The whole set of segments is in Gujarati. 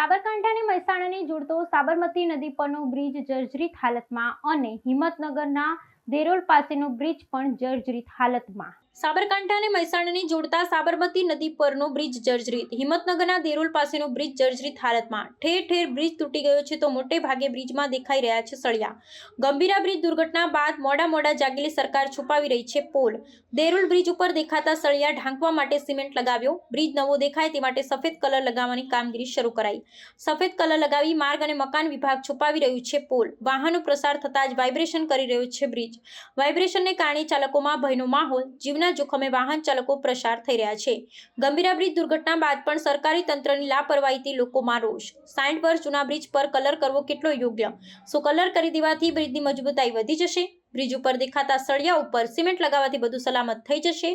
સાબરકાંઠાને મહેસાણાને જોડતો સાબરમતી નદી પરનો બ્રિજ જર્જરિત હાલતમાં અને હિંમતનગરના દેરોલ પાસેનો બ્રિજ પણ જર્જરિત હાલતમાં। સાબરકાંઠાને મહેસાણાને જોડતા સાબરમતી નદી પરનો બ્રિજ જર્જરિત, હિંમતનગરના દેરોલ પાસેનો બ્રિજ જર્જરિત હાલતમાં। ઠેર ઠેર બ્રિજ તૂટી ગયો છે તો મોટે ભાગે બ્રિજમાં દેખાઈ રહ્યા છે સળિયા। ગંભીરા બ્રિજ દુર્ઘટના બાદ મોડા જાગેલી સરકાર છુપાવી રહી છે પોલ। દેરોલ બ્રિજ ઉપર દેખાતા સળિયા ઢાંકવા માટે સિમેન્ટ લગાવ્યો। બ્રિજ નવો દેખાય તે માટે સફેદ કલર લગાવવાની કામગીરી શરૂ કરાઈ। સફેદ કલર લગાવી માર્ગ અને મકાન વિભાગ છુપાવી રહ્યું છે પોલ। વાહનો પ્રસાર થતા જ વાઇબ્રેશન કરી રહ્યો છે બ્રિજ। વાઇબ્રેશનને કારણે ચાલકોમાં ભયનો માહોલ, જીવના જોખમે વાહન ચાલકો પ્રસાર થઈ રહ્યા છે। ગંભીરા બ્રિજ દુર્ઘટના બાદ પણ સરકારી તંત્રની લાપરવાહીથી લોકોમાં રોષ। 60 વર્ષ જૂના બ્રિજ પર કલર કરવો કેટલો યોગ્ય? શું કલર કરી દેવાથી બ્રિજની મજબૂતાઈ વધી જશે? બ્રિજ ઉપર દેખાતા સળિયા ઉપર સિમેન્ટ લગાવવાથી બધું સલામત થઈ જશે?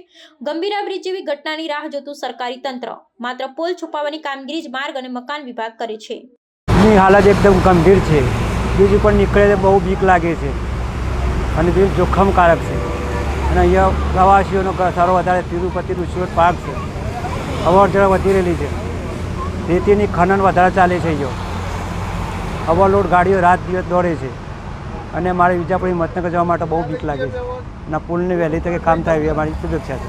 ગંભીરા બ્રિજ જેવી ઘટનાની રાહ જોતું સરકારી તંત્ર માત્ર પોલ છુપાવવાની કામગીરી જ માર્ગ અને મકાન વિભાગ કરે છે। હાલત એકદમ ગંભીર છે। બ્રિજ ઉપર નીકળે બહુ બીક લાગે છે અને બ્રિજ જોખમકારક છે અને અહીંયા પ્રવાસીઓનો ઘસારો વધારે તિરુપતિ ઋષિકોટ પાર્ક છે, અવર જવર વધી રહેલી છે। રેતીની ખનન વધારે ચાલે છે। અહીંયા ઓવરલોડ ગાડીઓ રાત દિવસ દોડે છે અને મારે વિજાપુર હિંમતનગર જવા માટે બહુ બીક લાગે છે અને પુલની વહેલી તકે કામ થાય એવી અમારી શુભેચ્છા છે।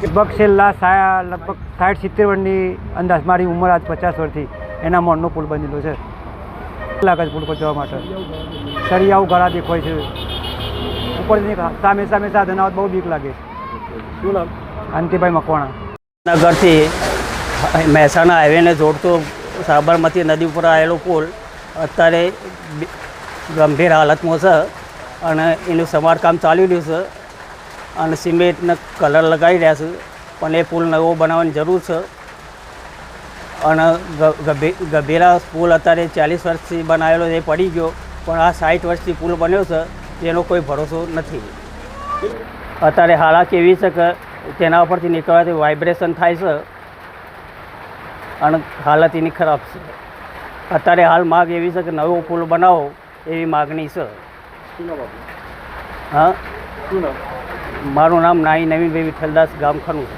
લગભગ છેલ્લા 60-70 વર્ષની અંદાજ, મારી ઉંમર આજ 50 વર્ષથી, એના મોડનો પુલ બનેલો છે। લાગે છે પુલ પર જવા માટે, સળિયાઓ ઘણા દેખાય છે ઉપરથી સામે સાધન આવત બહુ બીક લાગે છે। શું નામ? અંતિભાઈ મકવાણા। નગરથી મહેસાણા હાઈવેને જોડતો સાબરમતી નદી ઉપર આવેલો પુલ અત્યારે ગંભીર હાલતમાં છે અને એનું સમારકામ ચાલી રહ્યું છે અને સિમેન્ટને કલર લગાવી રહ્યા છે, પણ એ પુલ નવો બનાવવાની જરૂર છે અને ગંભીરા પુલ અત્યારે 40 વર્ષથી બનાવેલો એ પડી ગયો, પણ આ 60 વર્ષથી પુલ બન્યો છે તેનો કોઈ ભરોસો નથી। અત્યારે હાલત એવી છે કે તેના ઉપરથી નીકળવાથી વાઇબ્રેશન થાય છે અને હાલત એની ખરાબ છે। અત્યારે હાલ માગ એવી છે કે નવો પુલ બનાવો એવી માગણી છે। હા, મારું નામ નાઈ નવીનભાઈ વિઠ્ઠલદાસ, ગામ ખનું।